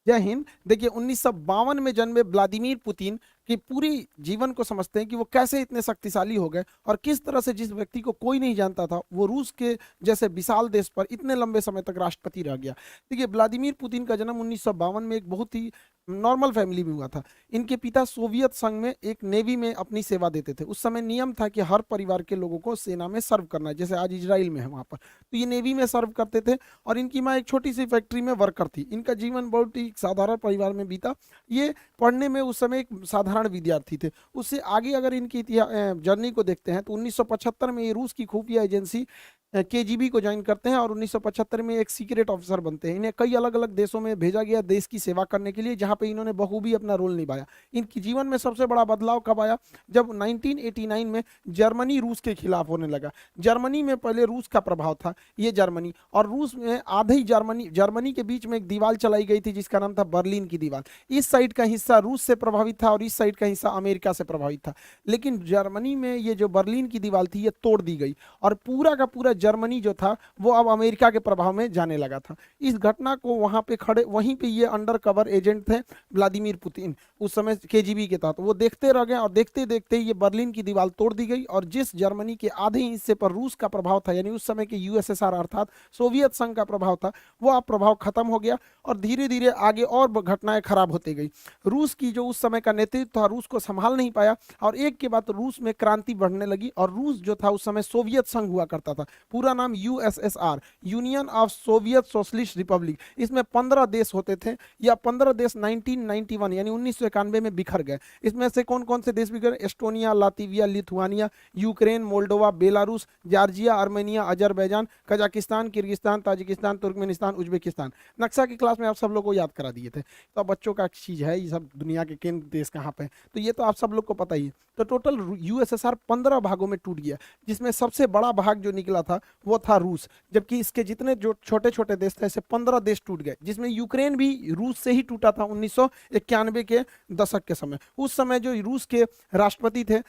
जय हिंद। देखिए 1952 में जन्मे व्लादिमीर पुतिन की पूरी जीवन को समझते हैं कि वो कैसे इतने शक्तिशाली हो गए और किस तरह से जिस व्यक्ति को कोई नहीं जानता था वो रूस के जैसे विशाल देश पर इतने लंबे समय तक राष्ट्रपति रह गया। देखिए व्लादिमीर पुतिन का जन्म 1952 में एक बहुत ही नॉर्मल फैमिली में हुआ था। इनके पिता सोवियत संघ में एक नेवी में अपनी सेवा देते थे। उस समय नियम था कि हर परिवार के लोगों को सेना में सर्व करना है, जैसे आज इजराइल में है वहां पर, तो ये नेवी में सर्व करते थे। और इनकी माँ एक छोटी सी फैक्ट्री में वर्कर थी। इनका जीवन बहुत ही साधारण परिवार में बीता। ये पढ़ने में उस समय एक साधारण विद्यार्थी थे। उससे आगे अगर इनकी जर्नी को देखते हैं तो 1975 में ये रूस की खुफिया एजेंसी केजीबी को ज्वाइन करते हैं और 1975 में एक सीक्रेट ऑफिसर बनते हैं। इन्हें कई अलग अलग देशों में भेजा गया देश की सेवा करने के लिए, जहां पे इन्होंने बखूबी अपना रोल निभाया। इनकी जीवन में सबसे बड़ा बदलाव कब आया? जब 1989 में जर्मनी रूस के खिलाफ होने लगा। जर्मनी में पहले रूस का प्रभाव था, ये जर्मनी और रूस में आधे ही जर्मनी के बीच में एक दीवार चलाई गई थी जिसका नाम था बर्लिन की दीवार। इस साइड का हिस्सा रूस से प्रभावित था और इस साइड का हिस्सा अमेरिका से प्रभावित था। लेकिन जर्मनी में ये जो बर्लिन की दीवार थी ये तोड़ दी गई और पूरा का पूरा जर्मनी जो था वो अब अमेरिका के प्रभाव में जाने लगा था। इस घटना को वहां पे खड़े, वहीं पे ये अंडर कवर एजेंट थे व्लादिमीर पुतिन, उस समय केजीबी के तहत, वो देखते रह गए और देखते देखते ये बर्लिन की दीवार तोड़ दी गई और जिस जर्मनी के आधे हिस्से पर रूस का प्रभाव था, यानी उस समय के यूएसएसआर अर्थात सोवियत संघ का प्रभाव था, वो अब प्रभाव खत्म हो गया और धीरे धीरे आगे और घटनाएं खराब होती गई। रूस की जो उस समय का नेतृत्व था रूस को संभाल नहीं पाया और एक के बाद रूस में क्रांति बढ़ने लगी। और रूस जो था उस समय सोवियत संघ हुआ करता था, पूरा नाम USSR, union of Soviet socialist Republic. इसमें 15 देश होते थे या 15 देश 1991 यानी 1991 में बिखर गए। इसमें से कौन कौन से देश बिखरे? Estonia, Latvia, Lithuania, Ukraine, Moldova, Belarus, Georgia, Armenia, Azerbaijan, Kazakhstan, Kyrgyzstan, Tajikistan, Turkmenistan, Uzbekistan. नक्शा की क्लास में आप सब लोग को याद करा दिए थे। तो अब बच्चों का चीज है ये सब, दुनिया के केंद्र देश कहाँ पे, तो ये तो आप सब लोग को पता ही है। तो टोटल यूएसएसआर 15 भागों में टूट गया, जिसमें सबसे बड़ा भाग जो निकला था वो था रूस, जबकि इसके जितने जो छोटे छोटे देश थे ऐसे 15 देश टूट गए, जिसमें यूक्रेन भी रूस से ही टूटा था 1991 के दशक के समय। उस समय जो रूस के राष्ट्रपति थे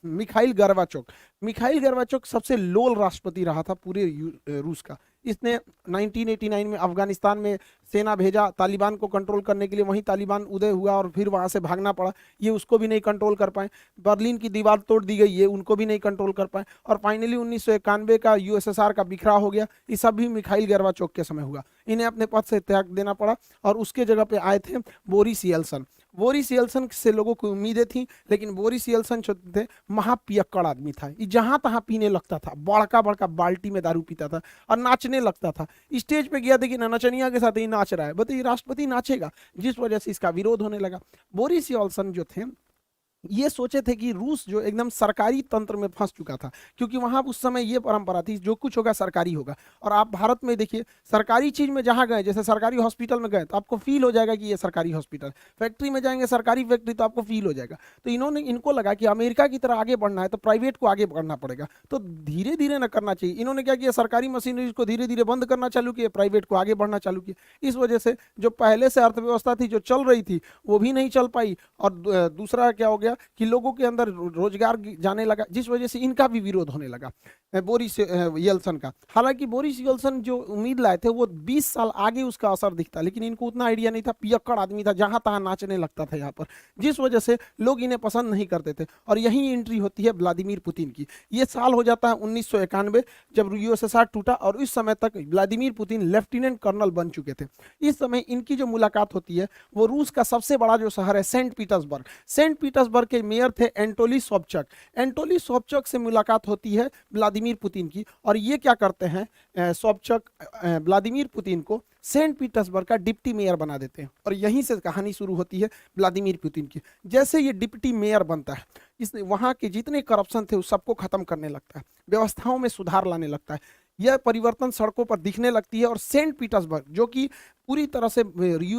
मिखाइल गर्बाचोक सबसे लोल राष्ट्रपति रहा था पूरे रूस का। इसने 1989 में अफगानिस्तान में सेना भेजा तालिबान को कंट्रोल करने के लिए, वहीं तालिबान उदय हुआ और फिर वहां से भागना पड़ा, ये उसको भी नहीं कंट्रोल कर पाए। बर्लिन की दीवार तोड़ दी गई, ये उनको भी नहीं कंट्रोल कर पाए। और फाइनली 1991 का यूएसएसआर का बिखराव हो गया। ये सब भी मिखाइल गर्बाचोक के समय हुआ। इन्हें अपने पद से त्याग देना पड़ा और उसके जगह पे आए थे बोरिस येल्सन। बोरिस येल्सन से लोगों को उम्मीदें थी, लेकिन बोरिस येल्सन जो थे महापियक्कड़ आदमी था। ये जहां तहां पीने लगता था, बड़का बड़का बाल्टी में दारू पीता था और नाचने लगता था। स्टेज पे गया, देखिए नचनिया के साथ ही नाच रहा है, बताइए राष्ट्रपति नाचेगा? जिस वजह से इसका विरोध होने लगा। बोरिस येल्सन जो थे ये सोचे थे कि रूस जो एकदम सरकारी तंत्र में फंस चुका था, क्योंकि वहां उस समय ये परंपरा थी जो कुछ होगा सरकारी होगा। और आप भारत में देखिए सरकारी चीज में जहां गए, जैसे सरकारी हॉस्पिटल में गए तो आपको फील हो जाएगा कि ये सरकारी हॉस्पिटल, फैक्ट्री में जाएंगे सरकारी फैक्ट्री तो आपको फील हो जाएगा। तो इनको लगा कि अमेरिका की तरह आगे बढ़ना है तो प्राइवेट को आगे बढ़ना पड़ेगा, तो धीरे धीरे न करना चाहिए। इन्होंने क्या किया, सरकारी मशीनरी को धीरे धीरे बंद करना चालू किया, प्राइवेट को आगे बढ़ना चालू किया। इस वजह से जो पहले से अर्थव्यवस्था थी जो चल रही थी वो भी नहीं चल पाई और दूसरा क्या हो गया कि लोगों के अंदर रोजगार जाने लगा, जिस वजह से इनका भी विरोध होने लगा बोरिस येल्सन का। हालांकि बोरिस येल्सन जो उम्मीद लाए थे वो 20 साल आगे उसका असर दिखता, लेकिन इनको उतना आइडिया नहीं था। पियक्कड़ आदमी था, जहां तहां नाचने लगता था यहाँ पर, जिस वजह से लोग इन्हें पसंद नहीं करते थे। और यही एंट्री होती है व्लादिमीर पुतिन की। ये साल हो जाता है 1991 जब यूएसएसआर टूटा और इस समय तक व्लादिमीर पुतिन लेफ्टिनेंट कर्नल बन चुके थे। इस समय इनकी जो मुलाकात होती है वो रूस का सबसे बड़ा जो शहर है सेंट पीटर्सबर्ग के मेयर थे एंटोली सोबचक से मुलाकात होती है व्लादिमीर पुतिन की। और ये क्या करते हैं, सोबचक व्लादिमीर पुतिन को सेंट पीटर्सबर्ग का डिप्टी मेयर बना देते हैं। और यहीं से कहानी शुरू होती है व्लादिमीर पुतिन की। जैसे ये डिप्टी मेयर बनता है, इसने वहां के जितने करप्शन थे उस सबको खत्म करने लगता है, व्यवस्थाओं में सुधार लाने लगता है। यह परिवर्तन सड़कों पर दिखने लगती है और सेंट पीटर्सबर्ग जो कि पूरी तरह से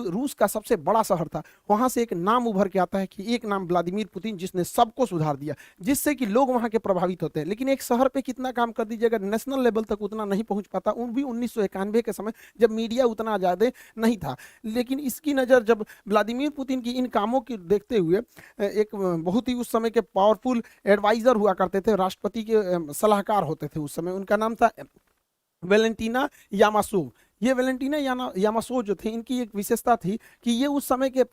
रूस का सबसे बड़ा शहर था, वहां से एक नाम उभर के आता है कि एक नाम व्लादिमीर पुतिन, जिसने सबको सुधार दिया, जिससे कि लोग वहां के प्रभावित होते हैं। लेकिन एक शहर पे कितना काम कर दीजिएगा, नेशनल लेवल तक उतना नहीं पहुंच पाता, उन भी 1991 के समय जब मीडिया उतना ज्यादा नहीं था। लेकिन इसकी नज़र जब व्लादिमीर पुतिन की इन कामों की देखते हुए एक बहुत ही उस समय के पावरफुल एडवाइजर हुआ करते थे, राष्ट्रपति के सलाहकार होते थे उस समय, उनका नाम था वेलेंटीना यामासूव। ये वैलेंटीना यामासो जो थे, इनकी एक विशेषता थी कि ये उस समय के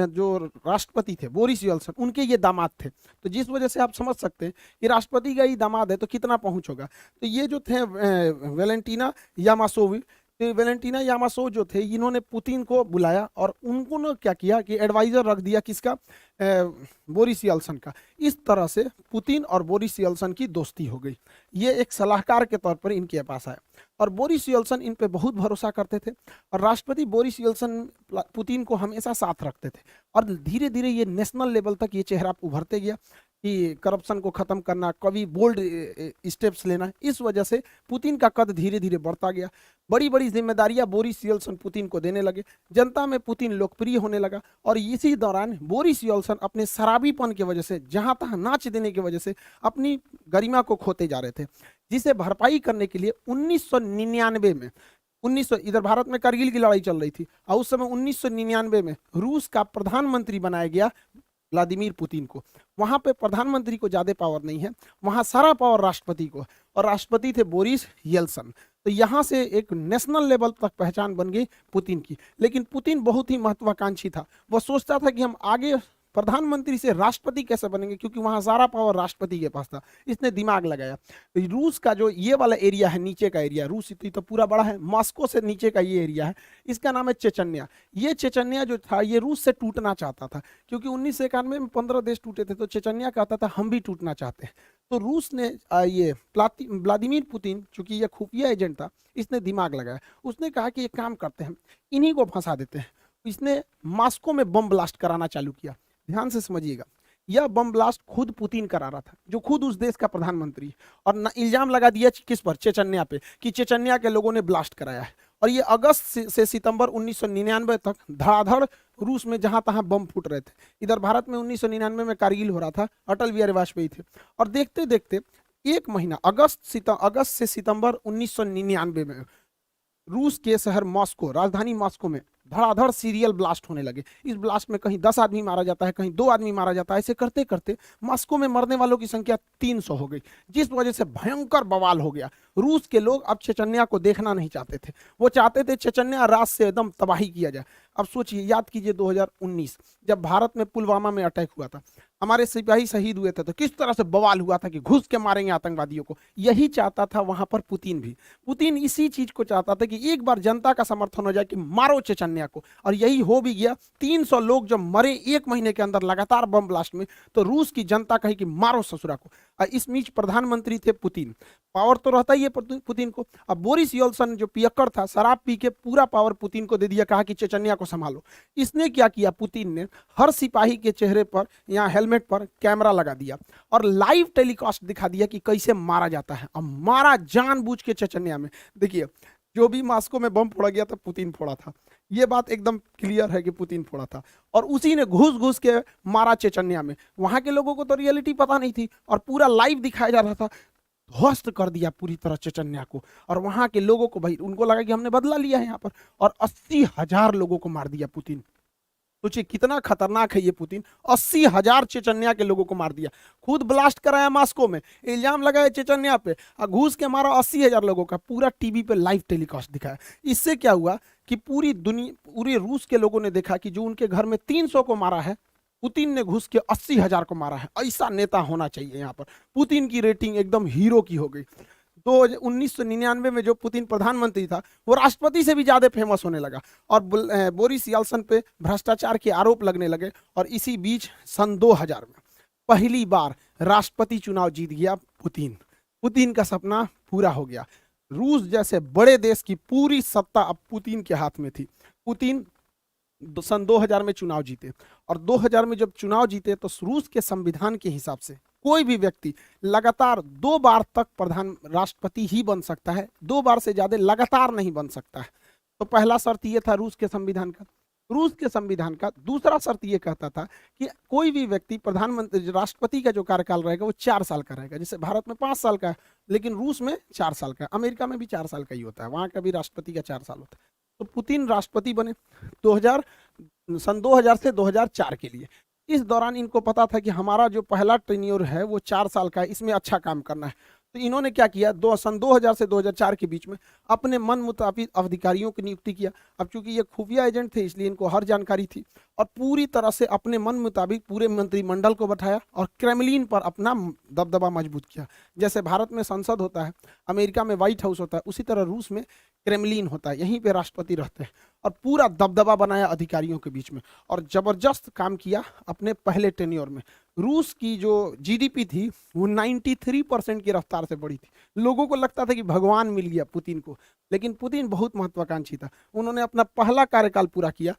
जो राष्ट्रपति थे बोरिस येल्सन, उनके ये दामाद थे। तो जिस वजह से आप समझ सकते हैं कि राष्ट्रपति का ही दामाद है तो कितना पहुंच होगा। तो ये जो थे वैलेंटीना यामासोवी, तो वैलेंटीना यामासो जो थे, इन्होंने पुतिन को बुलाया और उनको ने क्या किया कि एडवाइजर रख दिया किसका, बोरिस येल्सन का। इस तरह से पुतिन और बोरिस येल्सन की दोस्ती हो गई। ये एक सलाहकार के तौर पर इनके पास आया और बोरिस येल्सन इन पे बहुत भरोसा करते थे और राष्ट्रपति बोरिस येल्सन पुतिन को हमेशा साथ रखते थे। और धीरे धीरे ये नेशनल लेवल तक ये चेहरा उभरते गया कि करप्शन को खत्म करना, कभी बोल्ड स्टेप्स लेना। इस वजह से पुतिन का कद धीरे धीरे बढ़ता गया। बड़ी बड़ी जिम्मेदारियां बोरिस येल्सन पुतिन को देने लगे। जनता में पुतिन लोकप्रिय होने लगा और इसी दौरान बोरिस येल्सन अपने शराबीपन की वजह से, जहां तहां नाच देने की वजह से अपनी गरिमा को खोते जा रहे थे, जिसे भरपाई करने के लिए 1999 में 1900 इधर भारत में कारगिल की लड़ाई चल रही थी और उस समय 1999 में रूस का प्रधानमंत्री बनाया गया व्लादिमीर पुतिन को। वहां पे प्रधानमंत्री को ज्यादा पावर नहीं है, वहां सारा पावर राष्ट्रपति को, और राष्ट्रपति थे बोरिस येल्सन। तो यहाँ से एक नेशनल लेवल तक पहचान बन गई पुतिन की। लेकिन पुतिन बहुत ही महत्वाकांक्षी था। वह सोचता था कि हम आगे प्रधानमंत्री से राष्ट्रपति कैसे बनेंगे, क्योंकि वहां सारा पावर राष्ट्रपति के पास था। इसने दिमाग लगाया। रूस का जो ये वाला एरिया है, नीचे का एरिया, रूस इतनी तो पूरा बड़ा है, मॉस्को से नीचे का ये एरिया है, इसका नाम है चेचन्या। ये चेचन्या जो था ये रूस से टूटना चाहता था, क्योंकि 1991 में 15 देश टूटे थे, तो चेचन्या कहता था हम भी टूटना चाहते हैं। तो रूस ने ये व्लादिमीर पुतिन, चूंकि ये खुफिया एजेंट था, इसने दिमाग लगाया। उसने कहा कि एक काम करते हैं, इन्हीं को फंसा देते हैं। इसने मॉस्को में बम ब्लास्ट कराना चालू किया। ध्यान से समझिएगा, यह बम ब्लास्ट खुद पुतिन करा रहा था, जो खुद उस देश का प्रधानमंत्री, और इल्जाम लगा दिया किस पर, चेचन्या पे, कि चेचन्या के लोगों ने ब्लास्ट कराया है। और ये अगस्त से सितंबर 1999 तक धड़ाधड़ रूस में जहां तहां बम फूट रहे थे। इधर भारत में 1999 में कारगिल हो रहा था, अटल बिहारी वाजपेयी थे, और देखते देखते एक महीना अगस्त से सितंबर 1999 में रूस के शहर मॉस्को, राजधानी मॉस्को में धड़ाधड़ सीरियल ब्लास्ट होने लगे। इस ब्लास्ट में कहीं 10 आदमी मारा जाता है, कहीं 2 आदमी मारा जाता है। ऐसे करते करते मॉस्को में मरने वालों की संख्या 300 हो गई, जिस वजह से भयंकर बवाल हो गया। रूस के लोग अब चेचन्या को देखना नहीं चाहते थे, वो चाहते थे चेचन्या रात से एकदम तबाही किया जाए। अब सोचिए, याद कीजिए 2019 जब भारत में पुलवामा में अटैक हुआ था, हमारे सिपाही शहीद हुए थे, तो किस तरह से बवाल हुआ था कि घुस के मारेंगे आतंकवादियों को। यही चाहता था वहां पर पुतिन भी। पुतिन इसी चीज को चाहता था कि एक बार जनता का समर्थन हो जाए कि मारो चेचन्या को, और यही हो भी गया। 300 लोग जब मरे 1 महीने के अंदर लगातार बम ब्लास्ट में, तो रूस की जनता कही कि मारो ससुरा को। और इस बीच प्रधानमंत्री थे पुतिन, पावर तो रहता ही है पुतिन को। अब बोरिस येल्सन जो पियक्कड़ था, शराब पी के पूरा पावर पुतिन को दे दिया, कहा कि चेचन्या को संभालो। इसने क्या किया, पुतिन ने हर सिपाही के चेहरे पर या हेलमेट पर कैमरा लगा दिया और लाइव टेलीकास्ट दिखा दिया कि कैसे मारा जाता है। अब मारा जानबूझ के चेचन्या में। देखिए, जो भी मॉस्को में बम फोड़ा गया था, पुतिन फोड़ा था। ये बात एकदम क्लियर है कि पुतिन फोड़ा था, और उसी ने घुस घुस के मारा चेचन्या में। वहां के लोगों को तो रियलिटी पता नहीं थी और पूरा लाइव दिखाया जा रहा था। ध्वस्त कर दिया पूरी तरह चेचन्या को, और वहां के लोगों को, भाई उनको लगा कि हमने बदला लिया है यहाँ पर, और 80,000 लोगों को मार दिया पुतिन। सोचिए कितना खतरनाक है ये पुतिन। 80,000 चेचन्या के लोगों को मार दिया, खुद ब्लास्ट कराया मॉस्को में, इल्जाम लगाया चेचन्या पे, और घूस के मारा 80,000 लोगों का। पूरा टीवी पे लाइव टेलीकास्ट दिखाया। इससे क्या हुआ कि पूरी दुनिया, पूरे रूस के लोगों ने देखा कि जो उनके घर में 300 को मारा है, पुतिन ने घुस के 80,000 को मारा है। ऐसा नेता होना चाहिए यहाँ पर। पुतिन की रेटिंग एकदम हीरो की हो गई। तो 1999 में जो पुतिन प्रधानमंत्री था, वो राष्ट्रपति से भी ज्यादा फेमस होने लगा, और बोरिस येल्सन पे भ्रष्टाचार के आरोप लगने लगे। और इसी बीच सन 2000 में पहली बार राष्ट्रपति चुनाव जीत गया पुतिन। पुतिन का सपना पूरा हो गया। रूस जैसे बड़े देश की पूरी सत्ता अब पुतिन के हाथ में थी। पुतिन सन 2000 में चुनाव जीते, और 2000 में जब चुनाव जीते तो रूस के संविधान के हिसाब से कोई भी व्यक्ति लगातार 2 बार तक प्रधान राष्ट्रपति ही बन सकता है, 2 बार से ज्यादा लगातार नहीं बन सकता है। तो पहला शर्त ये था रूस के संविधान का। रूस के संविधान का दूसरा शर्त ये कहता था कि कोई भी व्यक्ति प्रधानमंत्री, राष्ट्रपति का जो कार्यकाल रहेगा वो 4 साल का रहेगा। जैसे भारत में 5 साल का है, लेकिन रूस में 4 साल का है। अमेरिका में भी 4 साल का ही होता है, वहां का भी राष्ट्रपति का 4 साल होता है। तो पुतिन राष्ट्रपति बने सन 2000 से 2004 के लिए। इस दौरान इनको पता था कि हमारा जो पहला टेन्योर है वो 4 साल का है, इसमें अच्छा काम करना है। तो इन्होंने क्या किया, सन 2000 से 2004 के बीच में अपने मन मुताबिक अधिकारियों की नियुक्ति किया। अब चूंकि ये खुफिया एजेंट थे इसलिए इनको हर जानकारी थी, और पूरी तरह से अपने मन मुताबिक पूरे मंत्रिमंडल को बैठाया और क्रेमलिन पर अपना दबदबा मजबूत किया। जैसे भारत में संसद होता है, अमेरिका में व्हाइट हाउस होता है, उसी तरह रूस में क्रेमलिन होता है, यहीं पे राष्ट्रपति रहते हैं, और पूरा दबदबा बनाया अधिकारियों के बीच में, और जबरदस्त काम किया अपने पहले टेन्योर में। रूस की जो जीडीपी थी वो 93% की रफ्तार से बढ़ी थी। लोगों को लगता था कि भगवान मिल गया पुतिन को, लेकिन पुतिन बहुत महत्वाकांक्षी था। उन्होंने अपना पहला कार्यकाल पूरा किया